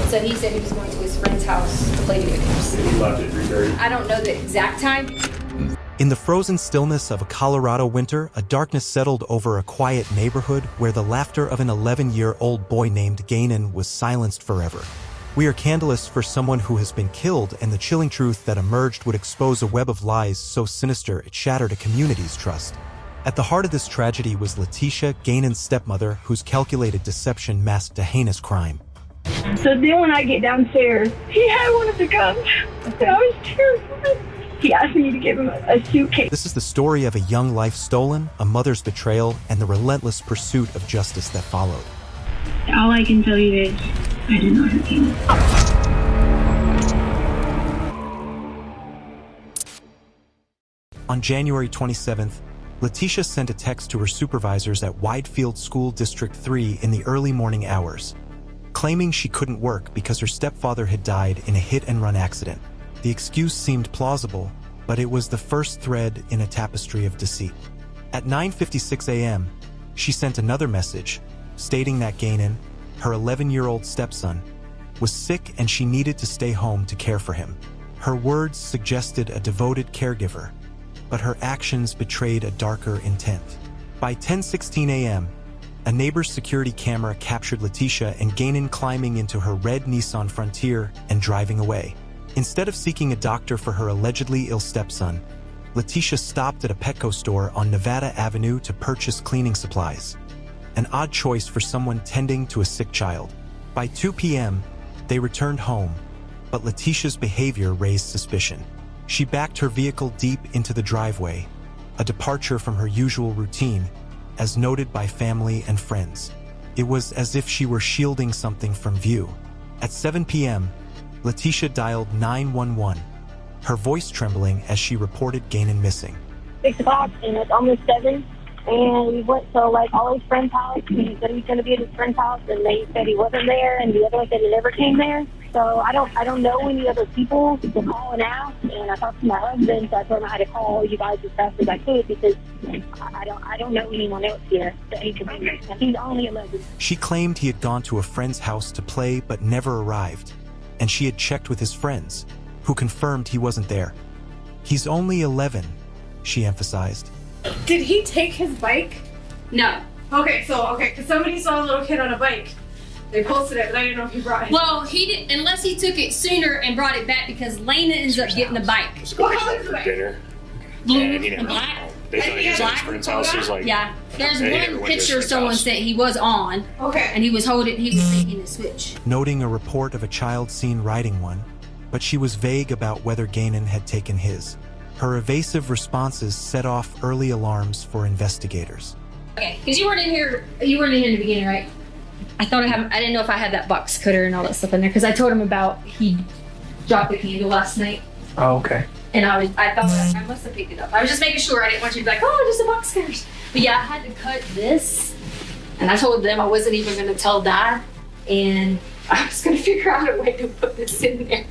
So he said he was going to his friend's house to play video games. He left at 3:30. I don't know the exact time. In the frozen stillness of a Colorado winter, a darkness settled over a quiet neighborhood where the laughter of an 11-year-old boy named Gainan was silenced forever. We are candlelists for someone who has been killed, and the chilling truth that emerged would expose a web of lies so sinister it shattered a community's trust. At the heart of this tragedy was Letitia, Gainan's stepmother, whose calculated deception masked a heinous crime. So then when I get downstairs, he had one of the guns, and I was terrified. He asked me to give him a suitcase. This is the story of a young life stolen, a mother's betrayal, and the relentless pursuit of justice that followed. All I can tell you is, I did not hurt him. On January 27th, Letitia sent a text to her supervisors at Widefield School District 3 in the early morning hours, claiming she couldn't work because her stepfather had died in a hit-and-run accident. The excuse seemed plausible, but it was the first thread in a tapestry of deceit. At 9:56 a.m., she sent another message, stating that Gainan, her 11-year-old stepson, was sick and she needed to stay home to care for him. Her words suggested a devoted caregiver, but her actions betrayed a darker intent. By 10:16 a.m., a neighbor's security camera captured Letitia and Gainan climbing into her red Nissan Frontier and driving away. Instead of seeking a doctor for her allegedly ill stepson, Letitia stopped at a Petco store on Nevada Avenue to purchase cleaning supplies. An odd choice for someone tending to a sick child. By 2 p.m., they returned home, but Letitia's behavior raised suspicion. She backed her vehicle deep into the driveway, a departure from her usual routine, as noted by family and friends. It was as if she were shielding something from view. At 7 p.m., Letitia dialed 911, her voice trembling as she reported Gainan missing. 6 o'clock, and it's almost 7. And we went to all his friends' house. He said he was going to be at his friend's house, and they said he wasn't there, and the other one said he never came there. So I don't know any other people to call and ask. And I talked to my husband, so I told him I had to call you guys as fast as I could because I don't know anyone else here that he could be. And he's only 11. She claimed he had gone to a friend's house to play but never arrived, and she had checked with his friends, who confirmed he wasn't there. He's only 11, she emphasized. Did he take his bike? No. Okay, because somebody saw a little kid on a bike. They posted it, but I didn't know if he brought it. Well, he didn't, unless he took it sooner and brought it back because Lena ends up getting the bike. What color is the bike? Dinner. Blue And he didn't and black. know. They thought he was at his friend's house. He was like, Yeah. There's They never one went to his picture friend's someone house. said he was on, Okay. and he was making the switch. Noting a report of a child seen riding one, but she was vague about whether Gainan had taken his. Her evasive responses set off early alarms for investigators. Okay, because you weren't in here in the beginning, right? I didn't know if I had that box cutter and all that stuff in there because I told him about he dropped the candle last night. Oh, okay. And I thought I must have picked it up. I was just making sure. I didn't want you to be like, oh, just a box cutters. But yeah, I had to cut this, and I told them I wasn't even going to tell Dad, and I was going to figure out a way to put this in there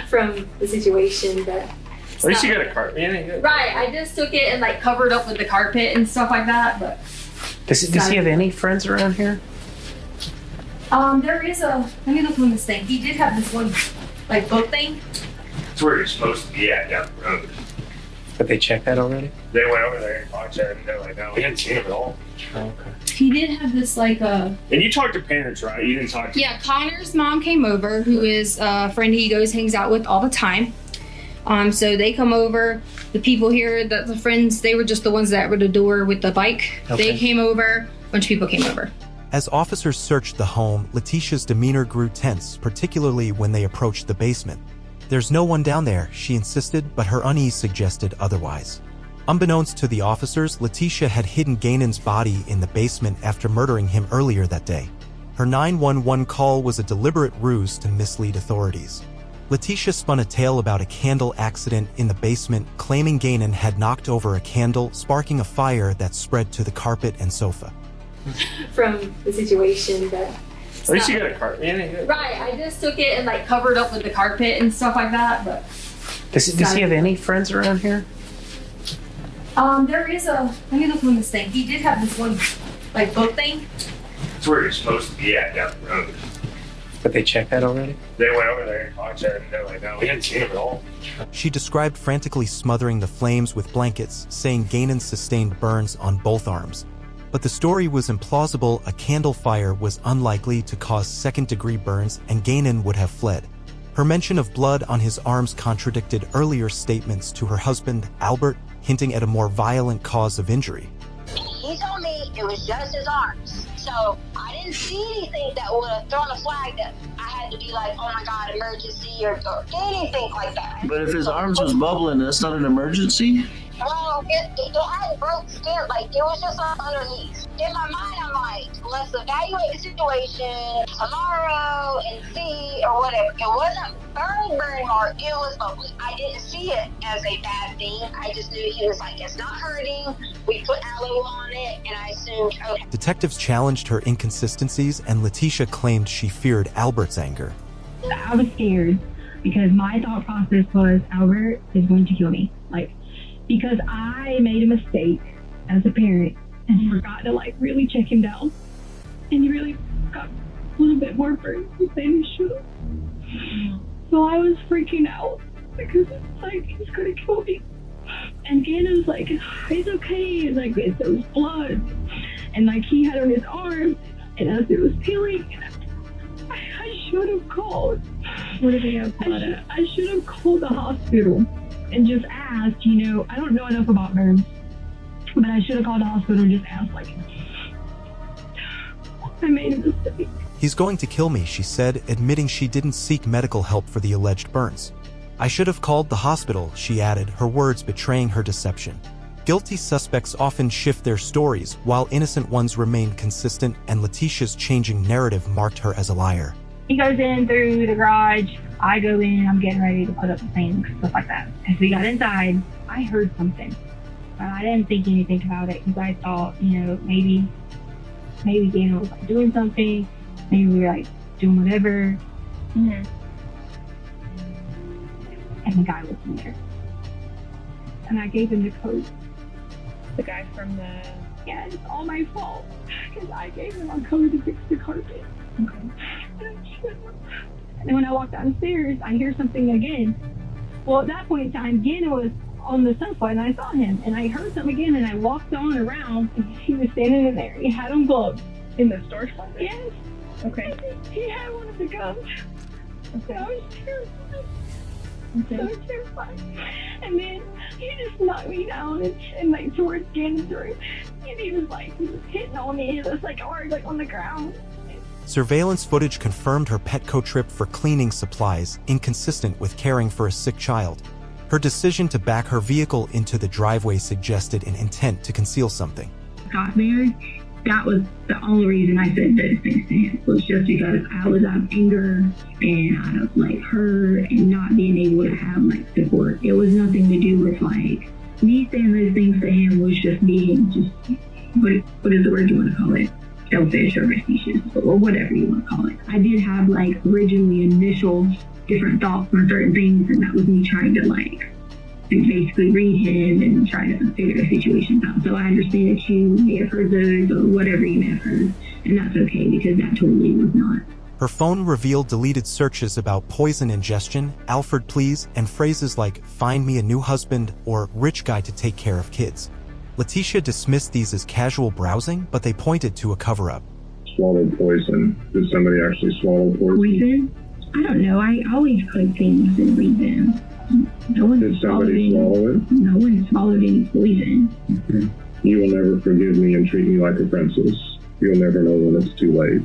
from the situation, but. At least you got a carpet. Yeah, Right, I just took it and covered up with the carpet and stuff like that, but. Does he have any friends around here? There is let me look on this thing. He did have this one, boat thing. it's where you're supposed to be at down the road. But they checked that already? They went over there and watched it, and they're like, no, we hadn't seen him at all. Oh, okay. He did have this And you talked to parents, right? You didn't talk to Yeah, Connor's mom came over, who is a friend he hangs out with all the time. So they come over. The people here, the friends, they were just the ones that were at the door with the bike. Okay. They came over. A bunch of people came over. As officers searched the home, Letitia's demeanor grew tense, particularly when they approached the basement. There's no one down there, she insisted, but her unease suggested otherwise. Unbeknownst to the officers, Letitia had hidden Gainan's body in the basement after murdering him earlier that day. Her 911 call was a deliberate ruse to mislead authorities. Letitia spun a tale about a candle accident in the basement, claiming Gainan had knocked over a candle, sparking a fire that spread to the carpet and sofa. From the situation, but. At least you got a carpet. Yeah, Right, I just took it and covered up with the carpet and stuff like that, but. Does he have any friends around here? There is let me look on this thing. He did have this one, boat thing. It's where you're supposed to be at down the road. But they checked that already? They went over there and talked to her, and they're like, no, we hadn't seen him at all. She described frantically smothering the flames with blankets, saying Gainan sustained burns on both arms. But the story was implausible. A candle fire was unlikely to cause second-degree burns, and Gainan would have fled. Her mention of blood on his arms contradicted earlier statements to her husband, Albert, hinting at a more violent cause of injury. He told me it was just his arms. So I didn't see anything that would have thrown a flag that I had to be like, oh my God, emergency or anything like that. But if his arms was bubbling, that's not an emergency? Well, it had broke skin, like it was just underneath. In my mind, I'm like, let's evaluate the situation tomorrow and see or whatever. It wasn't burning hard, it was bubbling. I didn't see it as a bad thing. I just knew he was like, it's not hurting. We put aloe on it, and I assumed, okay. Detectives challenged her inconsistencies, and Letitia claimed she feared Albert's anger. I was scared because my thought process was Albert is going to kill me. Like, because I made a mistake as a parent and forgot to like really check him down. And he really got a little bit more burns than he should have. So I was freaking out because it's like he's gonna kill me. And Gana was like, it's okay, it's like there was blood. And like he had on his arm, and as it was peeling, I should have called. What did they have blood at? I should have called the hospital and just asked, you know, I don't know enough about burns, but I should have called the hospital and just asked, like, I made a mistake. He's going to kill me, she said, admitting she didn't seek medical help for the alleged burns. I should have called the hospital, she added, her words betraying her deception. Guilty suspects often shift their stories, while innocent ones remain consistent, and Letitia's changing narrative marked her as a liar. He goes in through the garage, I go in, I'm getting ready to put up the things, stuff like that. As we got inside, I heard something. But I didn't think anything about it because I thought, you know, maybe Dana was like doing something, maybe we were like doing whatever. And the guy was in there. And I gave him the code. The guy from the... Yeah, it's all my fault. Because I gave him a code to fix the carpet. Okay. And then when I walked downstairs, I hear something again. Well, at that point in time, Gana was on the sofa and I saw him. And I heard something again and I walked on around and he was standing in there. He had on gloves. In the storage closet? Yes. Okay. He had one of the guns. Okay. I was terrified. Okay. So terrified. And then he just knocked me down and like towards Gana's room. And he was hitting on me. It was like hard, like on the ground. Surveillance footage confirmed her Petco trip for cleaning supplies, inconsistent with caring for a sick child. Her decision to back her vehicle into the driveway suggested an intent to conceal something. Got there, that was the only reason I said those things to him, was just because I was out of anger and out of like hurt and not being able to have like support. It was nothing to do with like me saying those things to him was just being just, what is the word you want to call it? Selfish or facetious or whatever you want to call it. I did have like originally initial different thoughts on certain things, and that was me trying to like basically read him and try to figure the situation out. So I understand that you may have heard those or whatever you may have heard, and that's okay because that totally was not. Her phone revealed deleted searches about poison ingestion, Alfred please, and phrases like find me a new husband or rich guy to take care of kids. Letitia dismissed these as casual browsing, but they pointed to a cover-up. Swallowed poison. Did somebody actually swallow poison? Poison? I don't know. I always click things and read them. No one Did somebody swallow it? No one swallowed any poison. Okay. You will never forgive me and treat me like a princess. You'll never know when it's too late.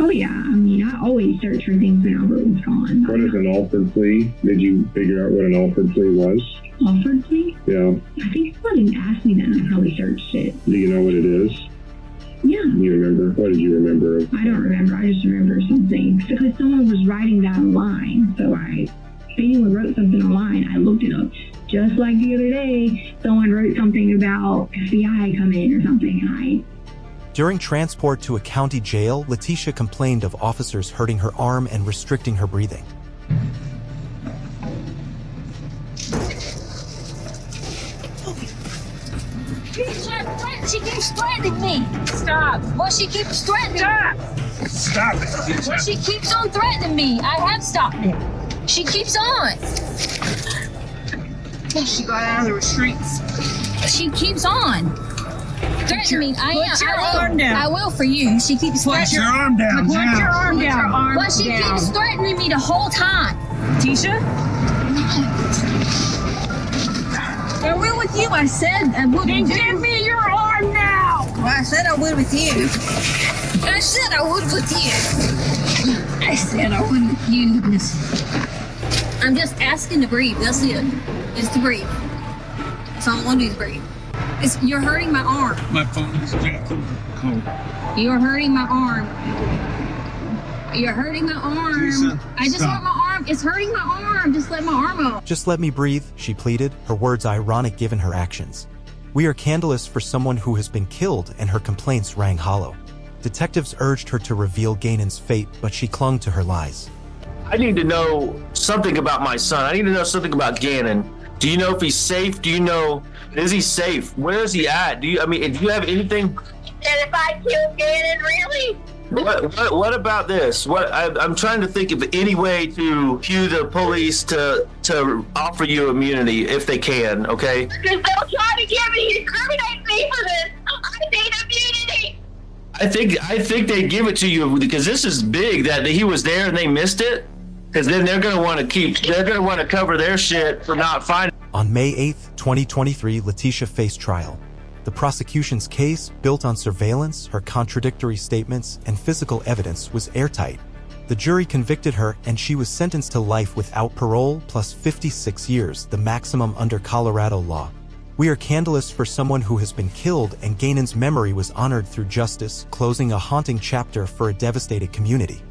Oh yeah, I mean, I always search for things when Albert was gone. What is an offered plea? Did you figure out what an offered plea was? Offered plea? Yeah. I think somebody asked me that and I probably searced it. Do you know what it is? Yeah. You remember? What did you remember? I don't remember. I just remember something. Because someone was writing down a line. So if anyone wrote something online, I looked it up. Just like the other day, someone wrote something about FBI coming or something, and During transport to a county jail, Letitia complained of officers hurting her arm and restricting her breathing. She keeps threatening me. Stop. Well, she keeps threatening me. Stop. Stop it. Well, she keeps on threatening me. I have stopped it. She keeps on. She got out of the restraints. She keeps on. Threatening me. Put your arm down. I will for you. She keeps Put threatening your arm down. Put your arm down. Well, she keeps threatening me the whole time. Tisha? I will with you. I said I would with you. Give me your arm now. Well, I said I would with you. I said I would with you. I said I would with you. I'm just asking to breathe. That's it. It's to breathe. That's all I want to do is breathe. You're hurting my arm. My phone is jacking. Cool. You're hurting my arm. You're hurting my arm. Lisa, I just stop. want my arm. It's hurting my arm. Just let my arm out. Just let me breathe, she pleaded, her words ironic given her actions. We are scandalous for someone who has been killed, and her complaints rang hollow. Detectives urged her to reveal Ganon's fate, but she clung to her lies. I need to know something about my son. I need to know something about Ganon. Do you know if he's safe? Do you know, is he safe? Where is he at? Do you have anything? And if I kill Gannon, really? What about this? I'm trying to think of any way to cue the police to offer you immunity if they can, okay? Because they'll try to incriminate me for this. I need immunity. I think they give it to you because this is big that he was there and they missed it. Because then they're going to want to cover their shit for not finding. On May 8th, 2023, Letitia faced trial. The prosecution's case, built on surveillance, her contradictory statements, and physical evidence, was airtight. The jury convicted her, and she was sentenced to life without parole plus 56 years, the maximum under Colorado law. We are scandalous for someone who has been killed, and Ganon's memory was honored through justice, closing a haunting chapter for a devastated community.